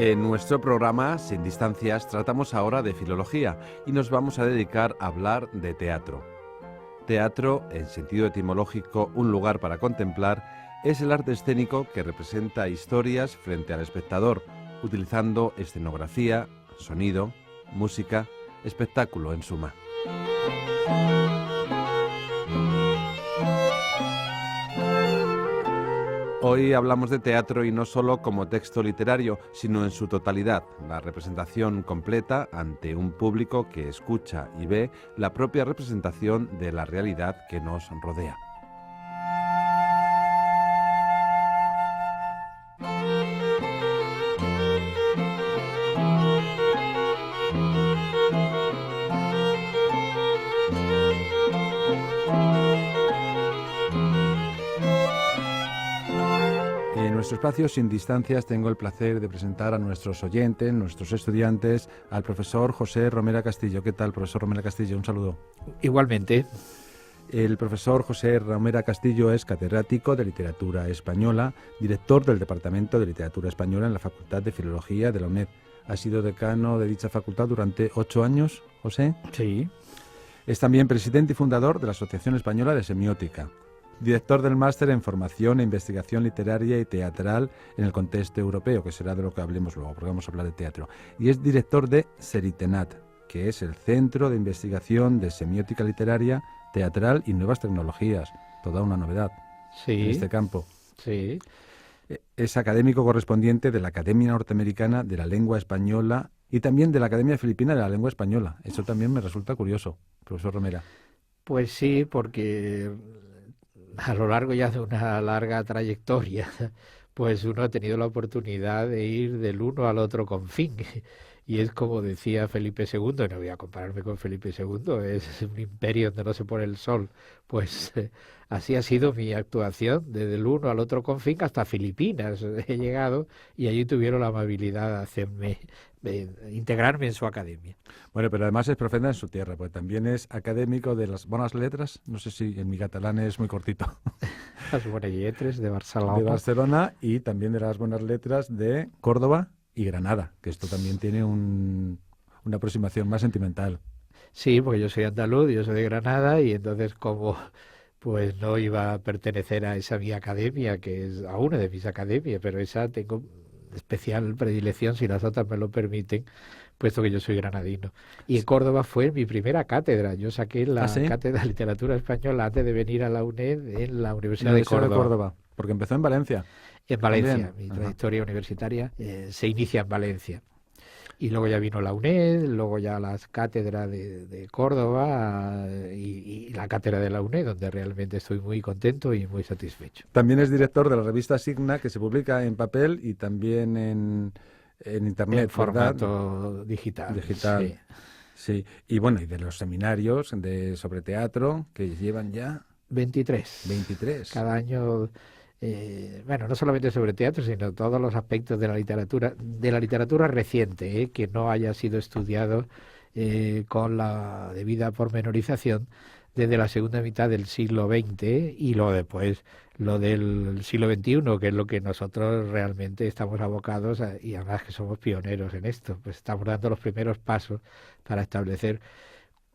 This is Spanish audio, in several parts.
En nuestro programa, Sin Distancias, tratamos ahora de filología y nos vamos a dedicar a hablar de teatro. Teatro, en sentido etimológico, un lugar para contemplar, es el arte escénico que representa historias frente al espectador, utilizando escenografía, sonido, música, espectáculo en suma. Hoy hablamos de teatro y no solo como texto literario, sino en su totalidad, la representación completa ante un público que escucha y ve la propia representación de la realidad que nos rodea. En nuestro espacio Sin Distancias tengo el placer de presentar a nuestros oyentes, nuestros estudiantes, al profesor José Romera Castillo. ¿Qué tal, profesor Romera Castillo? Un saludo. Igualmente. El profesor José Romera Castillo es catedrático de Literatura Española, director del Departamento de Literatura Española en la Facultad de Filología de la UNED. Ha sido decano de dicha facultad durante 8 años, José. Sí. Es también presidente y fundador de la Asociación Española de Semiótica. Director del máster en Formación e Investigación Literaria y Teatral en el contexto europeo, que será de lo que hablemos luego, porque vamos a hablar de teatro. Y es director de Seritenat, que es el Centro de Investigación de Semiótica Literaria, Teatral y Nuevas Tecnologías. Toda una novedad en este campo. Sí. Es académico correspondiente de la Academia Norteamericana de la Lengua Española y también de la Academia Filipina de la Lengua Española. Eso también me resulta curioso, profesor Romera. Pues sí, porque a lo largo ya de una larga trayectoria, pues uno ha tenido la oportunidad de ir del uno al otro confín. Y es como decía Felipe II, no voy a compararme con Felipe II, es un imperio donde no se pone el sol. Pues así ha sido mi actuación, desde el uno al otro confín hasta Filipinas he llegado y allí tuvieron la amabilidad de hacerme integrarme en su academia. Bueno, pero además es profeta en su tierra, pues también es académico de las buenas letras, no sé si en mi catalán es muy cortito. Las buenas letras de Barcelona. De Barcelona y también de las buenas letras de Córdoba y Granada, que esto también tiene una aproximación más sentimental. Sí, porque yo soy andaluz, yo soy de Granada y entonces como pues no iba a pertenecer a esa mi academia, que es a una de mis academias, pero esa tengo especial predilección, si las otras me lo permiten, puesto que yo soy granadino. Y en Córdoba fue mi primera cátedra. Yo saqué la cátedra de literatura española antes de venir a la UNED en la Universidad de Córdoba. Porque empezó en Valencia. En Valencia, También. Mi trayectoria universitaria se inicia en Valencia. Y luego ya vino la UNED, luego ya las cátedras de Córdoba y la cátedra de la UNED, donde realmente estoy muy contento y muy satisfecho. También es director de la revista Signa, que se publica en papel y también en internet. En formato digital. Sí. Y bueno, y de los seminarios sobre teatro, que llevan ya 23. Cada año, no solamente sobre teatro, sino todos los aspectos de la literatura reciente, que no haya sido estudiado con la debida pormenorización desde la segunda mitad del siglo XX y luego después lo del siglo XXI, que es lo que nosotros realmente estamos abocados y además que somos pioneros en esto, pues estamos dando los primeros pasos para establecer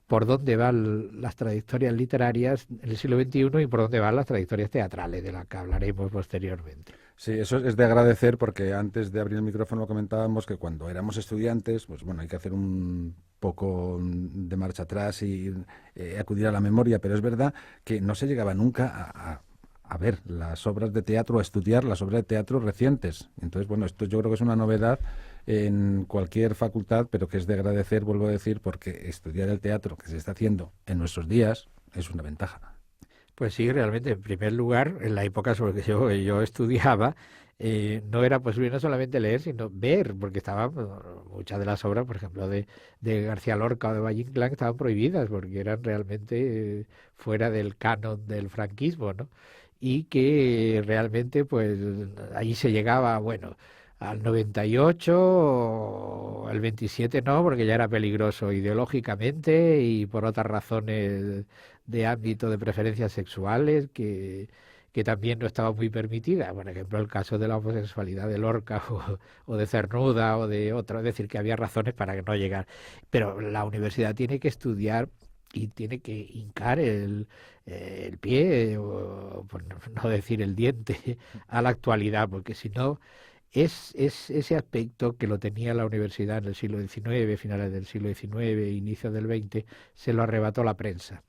por dónde van las trayectorias literarias en el siglo XXI y por dónde van las trayectorias teatrales, de las que hablaremos posteriormente. Sí, eso es de agradecer porque antes de abrir el micrófono comentábamos que cuando éramos estudiantes, pues bueno, hay que hacer un poco de marcha atrás y acudir a la memoria, pero es verdad que no se llegaba nunca a ver las obras de teatro, a estudiar las obras de teatro recientes. Entonces, bueno, esto yo creo que es una novedad en cualquier facultad, pero que es de agradecer, vuelvo a decir, porque estudiar el teatro que se está haciendo en nuestros días es una ventaja. Pues sí, realmente, en primer lugar, en la época sobre que yo estudiaba, no era posible no solamente leer, sino ver, porque estaban muchas de las obras, por ejemplo, de García Lorca o de Valle Inclán, estaban prohibidas porque eran realmente fuera del canon del franquismo, ¿no? Y que realmente, pues, ahí se llegaba, bueno, al 98, al 27 no, porque ya era peligroso ideológicamente y por otras razones de ámbito de preferencias sexuales que que también no estaba muy permitida. Por ejemplo, el caso de la homosexualidad de Lorca o de Cernuda o de otro, es decir, que había razones para que no llegar. Pero la universidad tiene que estudiar y tiene que hincar el pie, o por no decir el diente, a la actualidad, porque si no, es ese aspecto que lo tenía la universidad en el siglo XIX, finales del siglo XIX, inicio del XX, se lo arrebató la prensa.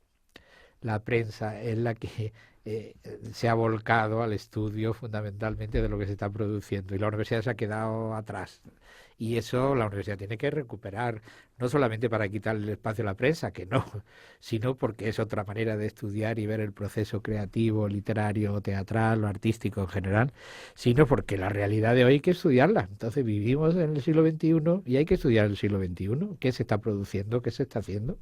La prensa es la que se ha volcado al estudio fundamentalmente de lo que se está produciendo y la universidad se ha quedado atrás. Y eso la universidad tiene que recuperar, no solamente para quitarle el espacio a la prensa, que no, sino porque es otra manera de estudiar y ver el proceso creativo, literario, teatral o artístico en general, sino porque la realidad de hoy hay que estudiarla. Entonces vivimos en el siglo XXI y hay que estudiar el siglo XXI. ¿Qué se está produciendo? ¿Qué se está haciendo?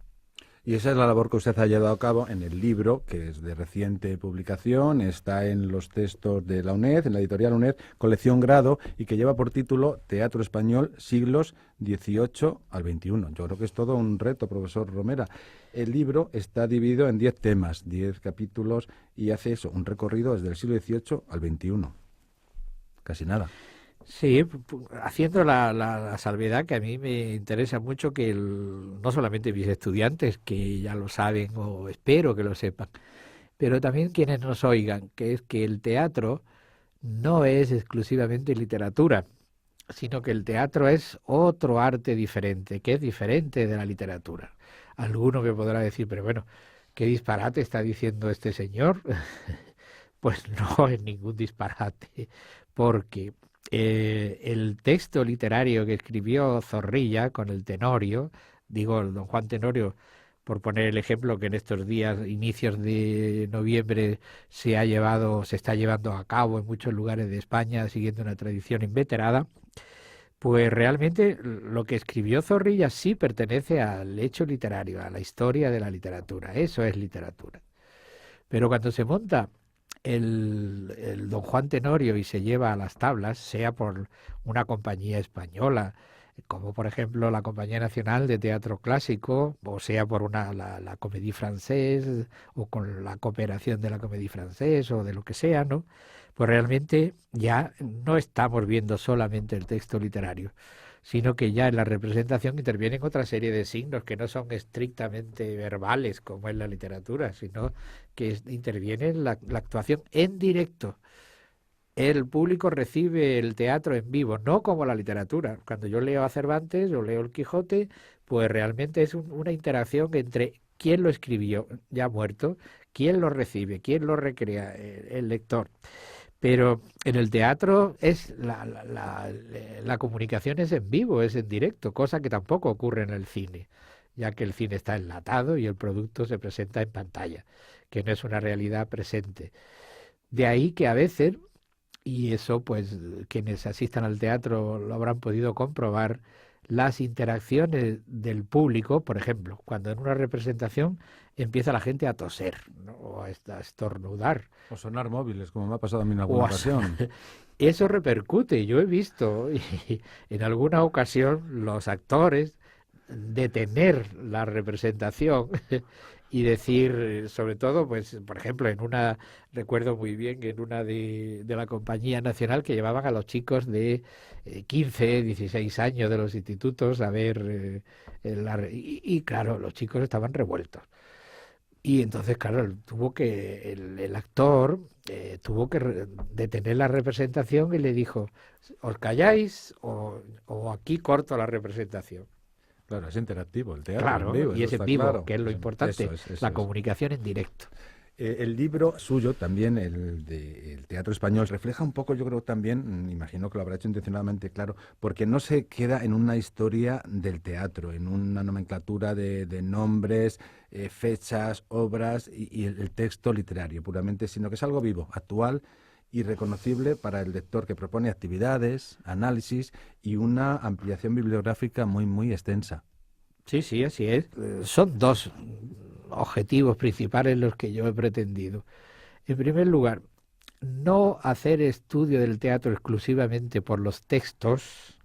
Y esa es la labor que usted ha llevado a cabo en el libro, que es de reciente publicación, está en los textos de la UNED, en la editorial UNED, colección Grado, y que lleva por título Teatro Español, siglos XVIII al XXI. Yo creo que es todo un reto, profesor Romera. El libro está dividido en 10 temas, 10 capítulos, y hace eso, un recorrido desde el siglo XVIII al XXI. Casi nada. Sí, haciendo la salvedad que a mí me interesa mucho que no solamente mis estudiantes, que ya lo saben o espero que lo sepan, pero también quienes nos oigan, que es que el teatro no es exclusivamente literatura, sino que el teatro es otro arte diferente, que es diferente de la literatura. Alguno me podrá decir, pero bueno, ¿qué disparate está diciendo este señor? Pues no es ningún disparate, porque el texto literario que escribió Zorrilla con el Tenorio, digo, el don Juan Tenorio, por poner el ejemplo que en estos días, inicios de noviembre, se está llevando a cabo en muchos lugares de España, siguiendo una tradición inveterada, pues realmente lo que escribió Zorrilla sí pertenece al hecho literario, a la historia de la literatura. Eso es literatura. Pero cuando se monta el don Juan Tenorio y se lleva a las tablas, sea por una compañía española, como por ejemplo la Compañía Nacional de Teatro Clásico, o sea por la Comédie Française, o con la cooperación de la Comédie Française, o de lo que sea, ¿no? Pues realmente ya no estamos viendo solamente el texto literario, sino que ya en la representación intervienen otra serie de signos que no son estrictamente verbales, como en la literatura, sino que interviene la actuación en directo. El público recibe el teatro en vivo, no como la literatura. Cuando yo leo a Cervantes o leo el Quijote, pues realmente es una interacción entre quién lo escribió, ya muerto, quién lo recibe, quién lo recrea, el lector. Pero en el teatro es la comunicación es en vivo, es en directo, cosa que tampoco ocurre en el cine, ya que el cine está enlatado y el producto se presenta en pantalla, que no es una realidad presente. De ahí que a veces, y eso pues quienes asistan al teatro lo habrán podido comprobar, las interacciones del público, por ejemplo, cuando en una representación empieza la gente a toser, ¿no? O a estornudar. O sonar móviles, como me ha pasado a mí en alguna ocasión. Eso repercute. Yo he visto y en alguna ocasión los actores detener la representación y decir, sobre todo, pues, por ejemplo, recuerdo muy bien que en una de la Compañía Nacional que llevaban a los chicos de 15, 16 años de los institutos a ver, y claro, los chicos estaban revueltos. Y entonces, claro, el actor tuvo que detener la representación y le dijo, ¿os calláis o aquí corto la representación? Claro, es interactivo el teatro. Claro, en vivo, y es en vivo, claro. que es lo importante, Eso la comunicación en directo. El libro suyo, también el Teatro Español, refleja un poco, yo creo también, imagino que lo habrá hecho intencionadamente claro, porque no se queda en una historia del teatro, en una nomenclatura de nombres, fechas, obras y el texto literario puramente, sino que es algo vivo, actual y reconocible para el lector, que propone actividades, análisis y una ampliación bibliográfica muy, muy extensa. Sí, así es. Son dos objetivos principales los que yo he pretendido. En primer lugar, no hacer estudio del teatro exclusivamente por los textos.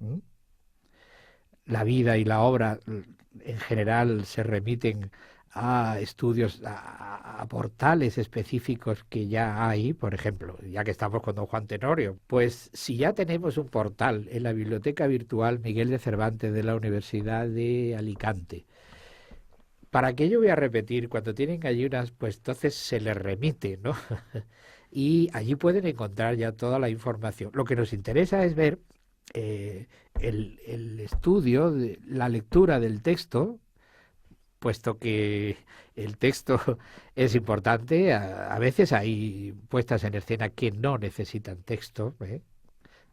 La vida y la obra en general se remiten a estudios, a portales específicos que ya hay, por ejemplo, ya que estamos con don Juan Tenorio, pues si ya tenemos un portal en la Biblioteca Virtual Miguel de Cervantes de la Universidad de Alicante, ¿para qué yo voy a repetir? Cuando tienen allí unas, pues entonces se les remite, ¿no? Y allí pueden encontrar ya toda la información. Lo que nos interesa es ver el estudio, la lectura del texto, puesto que el texto es importante. A veces hay puestas en escena que no necesitan texto, ¿eh?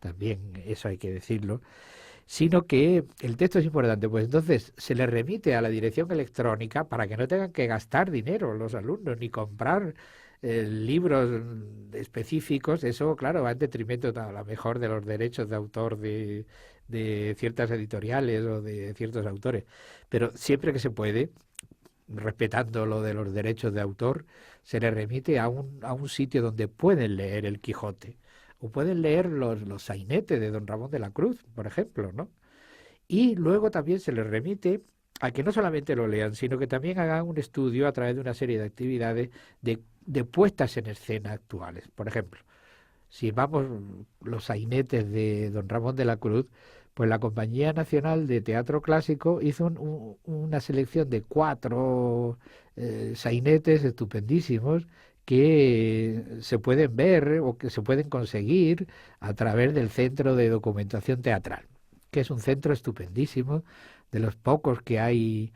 También eso hay que decirlo, sino que el texto es importante. Pues entonces se le remite a la dirección electrónica para que no tengan que gastar dinero los alumnos ni comprar libros específicos. Eso, claro, va en detrimento a lo mejor de los derechos de autor de ciertas editoriales o de ciertos autores. Pero siempre que se puede, respetando lo de los derechos de autor, se le remite a un sitio donde pueden leer el Quijote o pueden leer los sainetes de don Ramón de la Cruz, por ejemplo, ¿no? Y luego también se les remite a que no solamente lo lean, sino que también hagan un estudio a través de una serie de actividades de puestas en escena actuales. Por ejemplo, si vamos los sainetes de don Ramón de la Cruz, pues la Compañía Nacional de Teatro Clásico hizo una selección de 4 sainetes estupendísimos que se pueden ver o que se pueden conseguir a través del Centro de Documentación Teatral, que es un centro estupendísimo, de los pocos que hay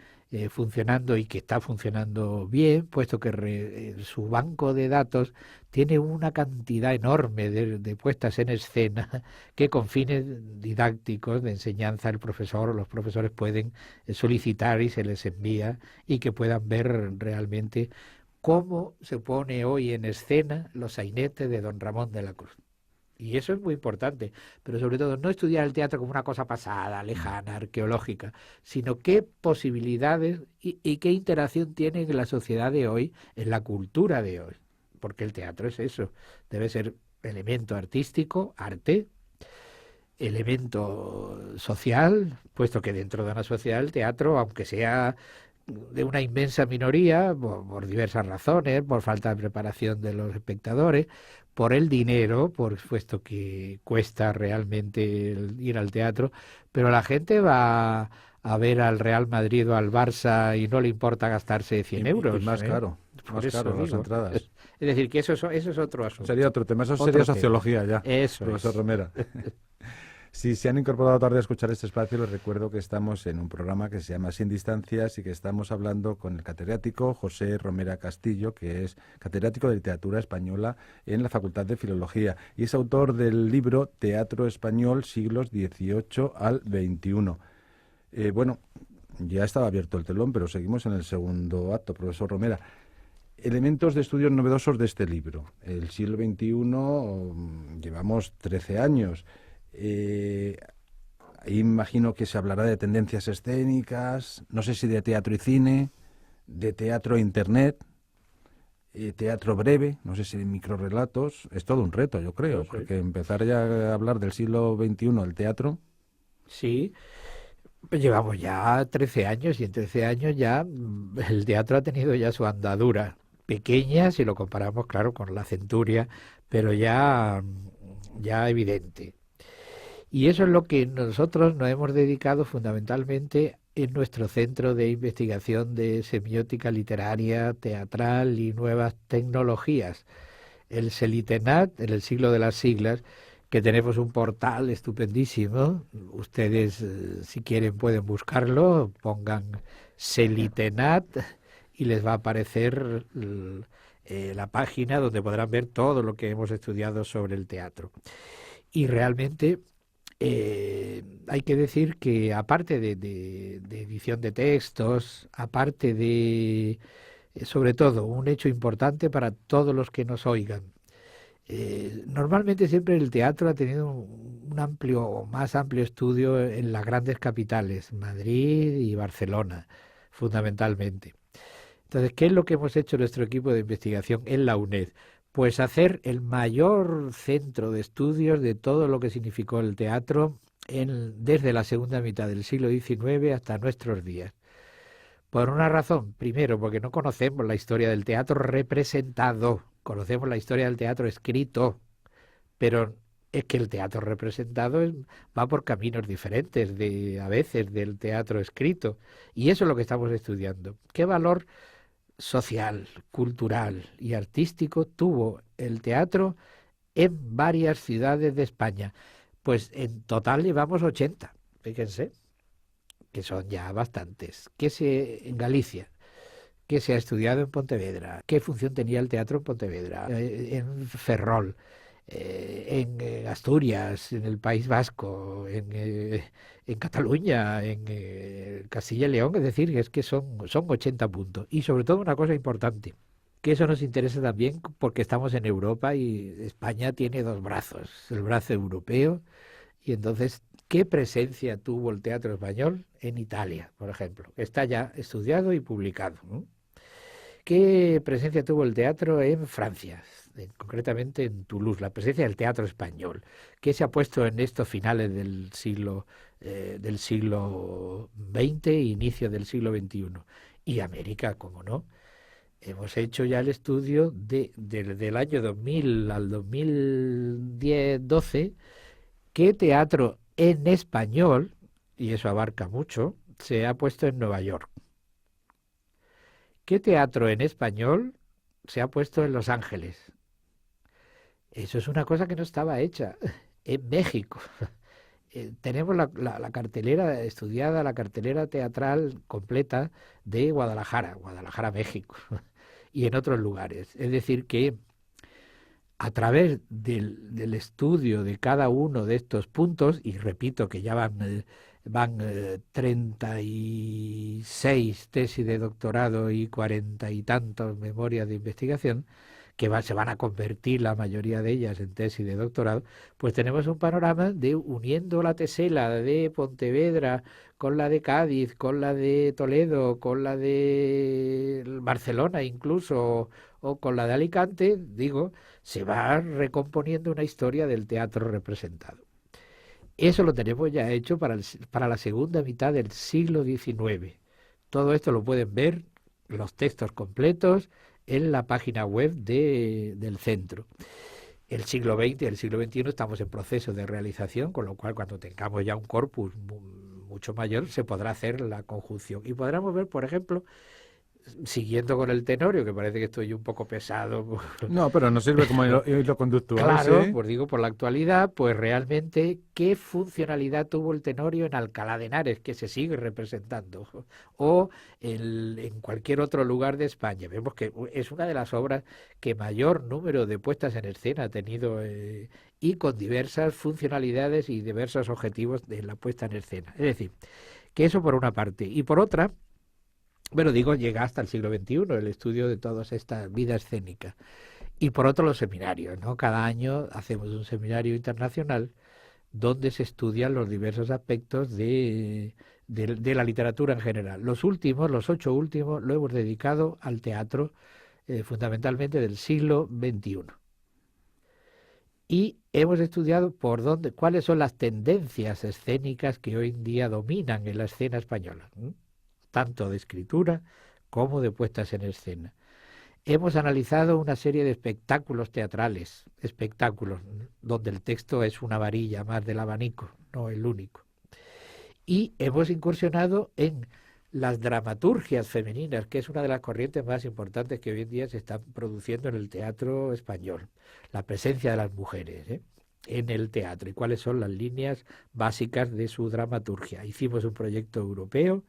funcionando y que está funcionando bien, puesto que su banco de datos tiene una cantidad enorme de puestas en escena que con fines didácticos de enseñanza el profesor o los profesores pueden solicitar y se les envía y que puedan ver realmente cómo se pone hoy en escena los sainetes de don Ramón de la Cruz. Y eso es muy importante, pero sobre todo no estudiar el teatro como una cosa pasada, lejana, arqueológica, sino qué posibilidades y qué interacción tiene en la sociedad de hoy, en la cultura de hoy. Porque el teatro es eso, debe ser elemento artístico, arte, elemento social, puesto que dentro de una sociedad el teatro, aunque sea de una inmensa minoría, por diversas razones, por falta de preparación de los espectadores, por el dinero, por supuesto que cuesta realmente ir al teatro, pero la gente va a ver al Real Madrid o al Barça y no le importa gastarse 100 euros. Y más caro, por más caro las entradas. Es decir, que eso es otro asunto. Sería otro tema, eso sería sociología ya, eso profesor Romera. Si se han incorporado tarde a escuchar este espacio, les recuerdo que estamos en un programa que se llama Sin Distancias y que estamos hablando con el catedrático José Romera Castillo, que es catedrático de Literatura Española en la Facultad de Filología y es autor del libro Teatro Español, siglos XVIII al XXI. Bueno, ya estaba abierto el telón, pero seguimos en el segundo acto, profesor Romera. Elementos de estudios novedosos de este libro. El siglo XXI llevamos 13 años. Imagino que se hablará de tendencias escénicas, no sé si de teatro y cine, de teatro e internet, teatro breve, no sé si de microrrelatos. Es todo un reto, yo creo, porque empezar ya a hablar del siglo XXI, el teatro. Sí, pues llevamos ya 13 años y en 13 años ya el teatro ha tenido ya su andadura, pequeña si lo comparamos, claro, con la centuria, pero ya evidente. Y eso es lo que nosotros nos hemos dedicado fundamentalmente en nuestro centro de investigación de semiótica literaria, teatral y nuevas tecnologías, el Selitenat, en el siglo de las siglas, que tenemos un portal estupendísimo. Ustedes, si quieren, pueden buscarlo, pongan Selitenat y les va a aparecer la página donde podrán ver todo lo que hemos estudiado sobre el teatro. Y realmente hay que decir que aparte de edición de textos, aparte de, sobre todo, un hecho importante para todos los que nos oigan, normalmente siempre el teatro ha tenido un amplio o más amplio estudio en las grandes capitales, Madrid y Barcelona, fundamentalmente. Entonces, ¿qué es lo que hemos hecho nuestro equipo de investigación en la UNED? Pues hacer el mayor centro de estudios de todo lo que significó el teatro desde la segunda mitad del siglo XIX hasta nuestros días. Por una razón, primero, porque no conocemos la historia del teatro representado, conocemos la historia del teatro escrito, pero es que el teatro representado va por caminos diferentes a veces del teatro escrito, y eso es lo que estamos estudiando. ¿Qué valor social, cultural y artístico tuvo el teatro en varias ciudades de España? Pues en total llevamos 80, fíjense, que son ya bastantes. En Galicia, ¿qué se ha estudiado en Pontevedra? ¿Qué función tenía el teatro en Pontevedra? En Ferrol, en Asturias, en el País Vasco, en Cataluña, en Castilla y León. Es decir, es que son 80 puntos. Y sobre todo una cosa importante, que eso nos interesa también porque estamos en Europa y España tiene dos brazos, el brazo europeo y entonces, ¿qué presencia tuvo el teatro español en Italia, por ejemplo? Está ya estudiado y publicado, ¿no? ¿Qué presencia tuvo el teatro en Francia, concretamente en Toulouse? La presencia del teatro español. ¿Qué se ha puesto en estos finales del siglo XX e inicio del siglo XXI? Y América, ¿cómo no? Hemos hecho ya el estudio del año 2000 al 2010-12, qué teatro en español, y eso abarca mucho, se ha puesto en Nueva York. ¿Qué teatro en español se ha puesto en Los Ángeles? Eso es una cosa que no estaba hecha en México. Tenemos la cartelera estudiada, la cartelera teatral completa de Guadalajara, México, y en otros lugares. Es decir, que a través del estudio de cada uno de estos puntos, y repito que ya van 36 tesis de doctorado y 40 y tantos memorias de investigación, se van a convertir la mayoría de ellas en tesis de doctorado, pues tenemos un panorama de uniendo la tesela de Pontevedra con la de Cádiz, con la de Toledo, con la de Barcelona incluso, o con la de Alicante, digo, se va recomponiendo una historia del teatro representado. Eso lo tenemos ya hecho para la segunda mitad del siglo XIX. Todo esto lo pueden ver, los textos completos, en la página web del centro. El siglo XX y el siglo XXI estamos en proceso de realización, con lo cual cuando tengamos ya un corpus mucho mayor se podrá hacer la conjunción. Y podremos ver, por ejemplo, siguiendo con el tenorio, que parece que estoy un poco pesado. No, pero nos sirve como hilo conductual. Claro, ¿sí? Pues digo, por la actualidad, pues realmente, ¿qué funcionalidad tuvo el tenorio en Alcalá de Henares, que se sigue representando? O en cualquier otro lugar de España. Vemos que es una de las obras que mayor número de puestas en escena ha tenido y con diversas funcionalidades y diversos objetivos de la puesta en escena. Es decir, que eso por una parte. Y por otra, bueno, digo, llega hasta el siglo XXI el estudio de toda esta vida escénica. Y por otro, los seminarios, ¿no? Cada año hacemos un seminario internacional donde se estudian los diversos aspectos de la literatura en general. Los 8 últimos, lo hemos dedicado al teatro, fundamentalmente del siglo XXI. Y hemos estudiado cuáles son las tendencias escénicas que hoy en día dominan en la escena española, ¿no? Tanto de escritura como de puestas en escena. Hemos analizado una serie de espectáculos teatrales, donde el texto es una varilla más del abanico, no el único. Y hemos incursionado en las dramaturgias femeninas, que es una de las corrientes más importantes que hoy en día se están produciendo en el teatro español. La presencia de las mujeres en el teatro y cuáles son las líneas básicas de su dramaturgia. Hicimos un proyecto europeo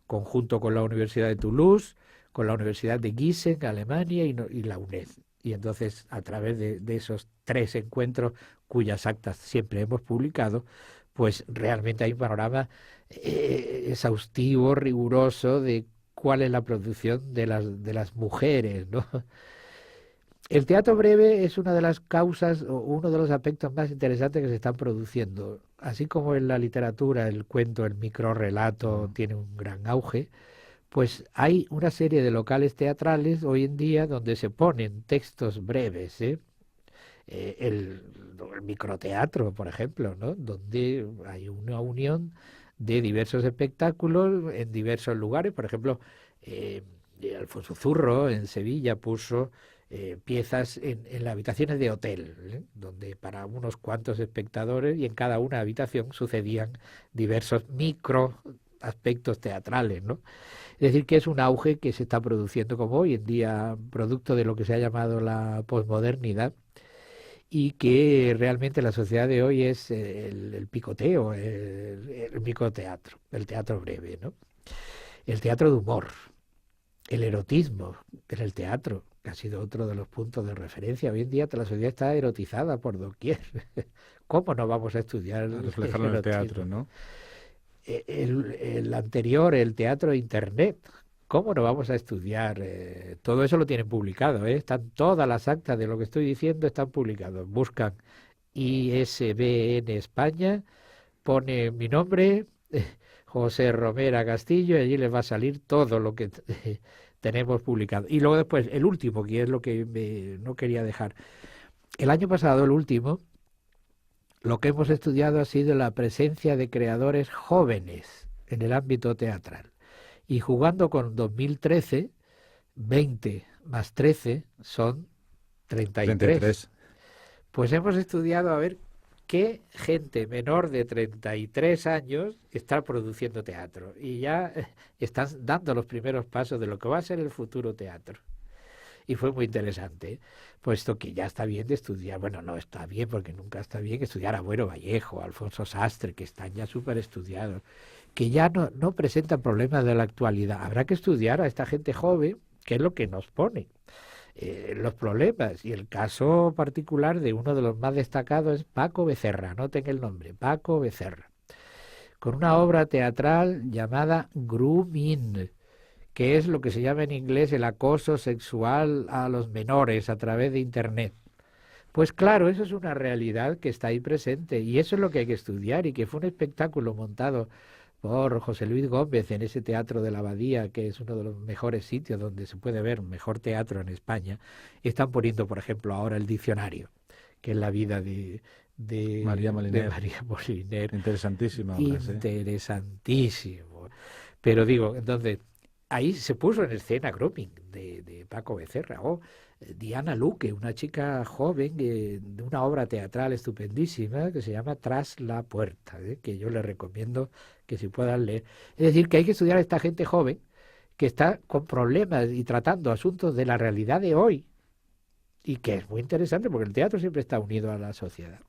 conjunto con la Universidad de Toulouse, con la Universidad de Gießen, Alemania, y la UNED. Y entonces, a través de esos 3 encuentros, cuyas actas siempre hemos publicado, pues realmente hay un panorama exhaustivo, riguroso, de cuál es la producción de las mujeres, ¿no? El teatro breve es una de las causas o uno de los aspectos más interesantes que se están produciendo. Así como en la literatura el cuento, el microrrelato tiene un gran auge, pues hay una serie de locales teatrales hoy en día donde se ponen textos breves, el microteatro, por ejemplo, ¿no? Donde hay una unión de diversos espectáculos en diversos lugares. Por ejemplo, Alfonso Zurro en Sevilla puso piezas en las habitaciones de hotel, donde para unos cuantos espectadores y en cada una habitación sucedían diversos micro aspectos teatrales, ¿no? Es decir, que es un auge que se está produciendo como hoy en día, producto de lo que se ha llamado la posmodernidad, y que realmente la sociedad de hoy es el picoteo, el microteatro, el teatro breve, ¿no? El teatro de humor, el erotismo en el teatro, que ha sido otro de los puntos de referencia. Hoy en día la sociedad está erotizada por doquier. ¿Cómo no vamos a estudiar A reflejarlo en el teatro, ¿no? El anterior, el teatro de Internet. ¿Cómo no vamos a estudiar? Todo eso lo tienen publicado, ¿eh? Están todas las actas de lo que estoy diciendo, están publicados. Buscan ISBN España, pone mi nombre, José Romera Castillo, y allí les va a salir todo lo que tenemos publicado. Y luego después, el último, que es lo que no quería dejar. El año pasado, el último, lo que hemos estudiado ha sido la presencia de creadores jóvenes en el ámbito teatral. Y jugando con 2013, 20 más 13 son 33. 33. Pues hemos estudiado a ver qué gente menor de 33 años está produciendo teatro. Y ya están dando los primeros pasos de lo que va a ser el futuro teatro. Y fue muy interesante, puesto que ya está bien de estudiar, bueno, no está bien porque nunca está bien estudiar a Buero Vallejo, a Alfonso Sastre, que están ya súper estudiados, que ya no presentan problemas de la actualidad. Habrá que estudiar a esta gente joven, que es lo que nos pone los problemas. Y el caso particular de uno de los más destacados es Paco Becerra, anoten el nombre, Paco Becerra, con una obra teatral llamada Grooming, que es lo que se llama en inglés el acoso sexual a los menores a través de Internet. Pues claro, eso es una realidad que está ahí presente y eso es lo que hay que estudiar, y que fue un espectáculo montado por José Luis Gómez en ese Teatro de la Abadía, que es uno de los mejores sitios donde se puede ver un mejor teatro en España. Están poniendo, por ejemplo, ahora el diccionario, que es la vida de María Moliner. Interesantísima obra, interesantísimo. Pero digo, entonces, ahí se puso en escena Grooming de Paco Becerra, o Diana Luque, una chica joven de una obra teatral estupendísima que se llama Tras la puerta, que yo le recomiendo que si puedan leer. Es decir, que hay que estudiar a esta gente joven que está con problemas y tratando asuntos de la realidad de hoy, y que es muy interesante porque el teatro siempre está unido a la sociedad.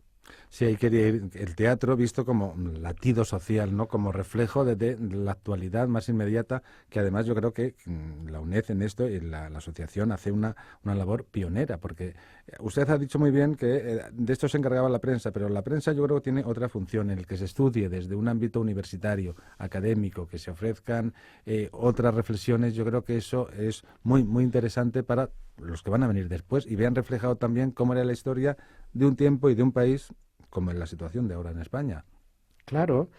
Sí, ahí quería ir el teatro visto como latido social, ¿no? Como reflejo de la actualidad más inmediata, que además yo creo que la UNED en esto y la asociación hace una labor pionera, porque usted ha dicho muy bien que de esto se encargaba la prensa, pero la prensa yo creo que tiene otra función, en el que se estudie desde un ámbito universitario, académico, que se ofrezcan otras reflexiones. Yo creo que eso es muy, muy interesante para los que van a venir después y vean reflejado también cómo era la historia de un tiempo y de un país como en la situación de ahora en España. Claro,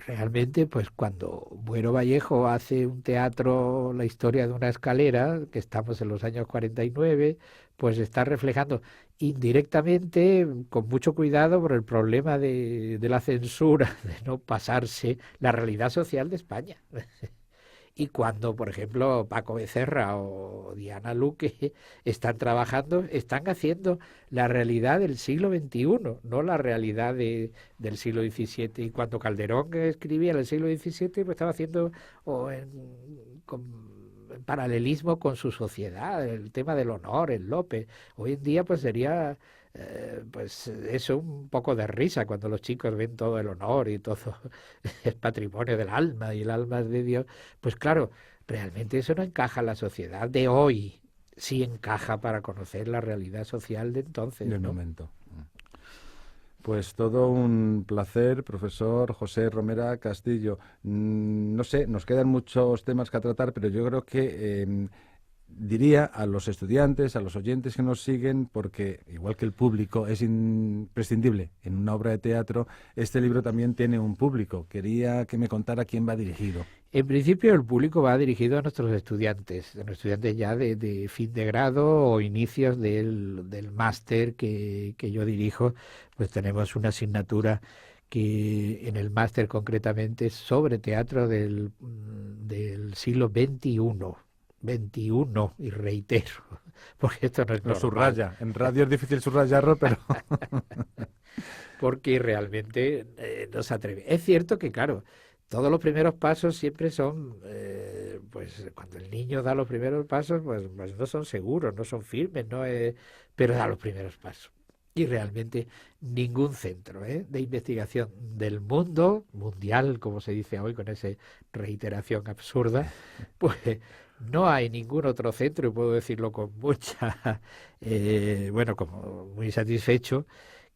realmente pues cuando Buero Vallejo hace un teatro, la historia de una escalera, que estamos en los años 49, pues está reflejando indirectamente, con mucho cuidado por el problema de la censura, de no pasarse, la realidad social de España. Y cuando, por ejemplo, Paco Becerra o Diana Luque están trabajando, están haciendo la realidad del siglo XXI, no la realidad del siglo XVII. Y cuando Calderón escribía en el siglo XVII, lo estaba haciendo en paralelismo con su sociedad, el tema del honor, el Lope. Hoy en día pues sería pues eso, un poco de risa cuando los chicos ven todo el honor y todo el patrimonio del alma y el alma es de Dios. Pues claro, realmente eso no encaja en la sociedad de hoy, sí encaja para conocer la realidad social de entonces, del ¿no? momento. Pues todo un placer, profesor José Romera Castillo. No sé, nos quedan muchos temas que tratar, pero yo creo que diría a los estudiantes, a los oyentes que nos siguen, porque igual que el público es imprescindible en una obra de teatro, este libro también tiene un público. Quería que me contara quién va dirigido. En principio el público va dirigido a nuestros estudiantes ya de fin de grado o inicios del máster que yo dirijo. Pues tenemos una asignatura que en el máster concretamente es sobre teatro del del siglo XXI. 21, y reitero, porque esto no es lo normal. Subraya. En radio es difícil subrayarlo, pero... Porque realmente no se atreve. Es cierto que, claro, todos los primeros pasos siempre son, pues cuando el niño da los primeros pasos, pues no son seguros, no son firmes, pero da los primeros pasos. Y realmente ningún centro de investigación del mundo, mundial, como se dice hoy, con esa reiteración absurda, pues no hay ningún otro centro, y puedo decirlo con mucha, como muy satisfecho,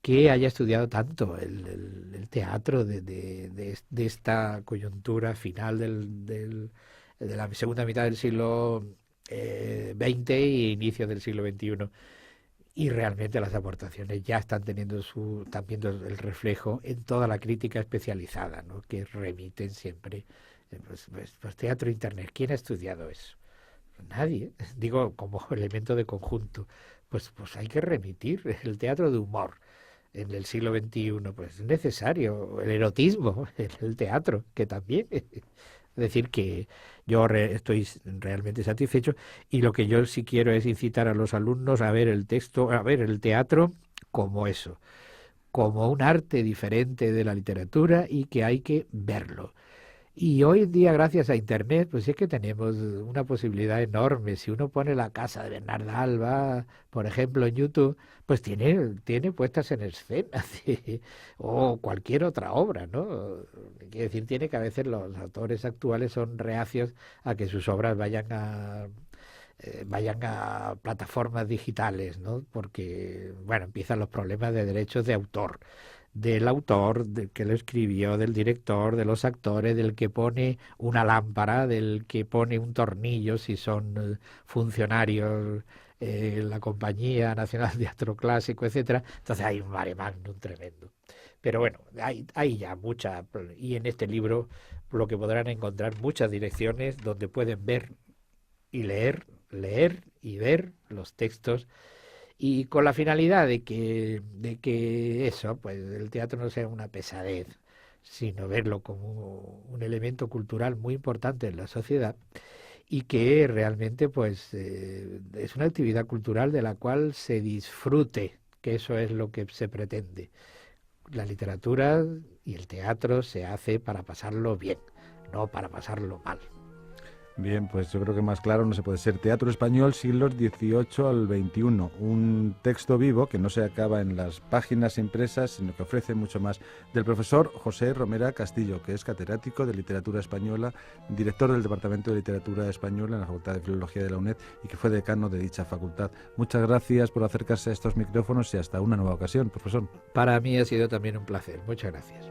que haya estudiado tanto el teatro de esta coyuntura final de la segunda mitad del siglo XX e inicio del siglo XXI. Y realmente las aportaciones ya están viendo el reflejo en toda la crítica especializada, ¿no? Que remiten siempre, pues teatro internet. ¿Quién ha estudiado eso? Nadie. Digo, como elemento de conjunto. Pues hay que remitir el teatro de humor en el siglo XXI, pues es necesario. El erotismo en el teatro, que también... Es decir, que yo estoy realmente satisfecho, y lo que yo sí quiero es incitar a los alumnos a ver el texto, a ver el teatro como eso, como un arte diferente de la literatura y que hay que verlo. Y hoy en día, gracias a Internet, pues es que tenemos una posibilidad enorme. Si uno pone La casa de Bernarda Alba, por ejemplo, en YouTube, pues tiene puestas en escena, ¿sí? O cualquier otra obra, ¿no? Quiere decir, tiene que a veces los autores actuales son reacios a que sus obras vayan a plataformas digitales, ¿no? Porque, bueno, empiezan los problemas de derechos de autor, del autor, del que lo escribió, del director, de los actores, del que pone una lámpara, del que pone un tornillo, si son funcionarios en la Compañía Nacional de Teatro Clásico, etcétera. Entonces hay un mare magnum tremendo. Pero bueno, hay ya mucha, y en este libro lo que podrán encontrar muchas direcciones donde pueden ver y leer y ver los textos, y con la finalidad de que eso, pues el teatro no sea una pesadez, sino verlo como un elemento cultural muy importante en la sociedad, y que realmente pues es una actividad cultural de la cual se disfrute, que eso es lo que se pretende. La literatura y el teatro se hace para pasarlo bien, no para pasarlo mal. Bien, pues yo creo que más claro no se puede ser. Teatro español, siglos XVIII al XXI. Un texto vivo que no se acaba en las páginas impresas, sino que ofrece mucho más. Del profesor José Romera Castillo, que es catedrático de Literatura Española, director del Departamento de Literatura Española en la Facultad de Filología de la UNED y que fue decano de dicha facultad. Muchas gracias por acercarse a estos micrófonos y hasta una nueva ocasión, profesor. Para mí ha sido también un placer. Muchas gracias.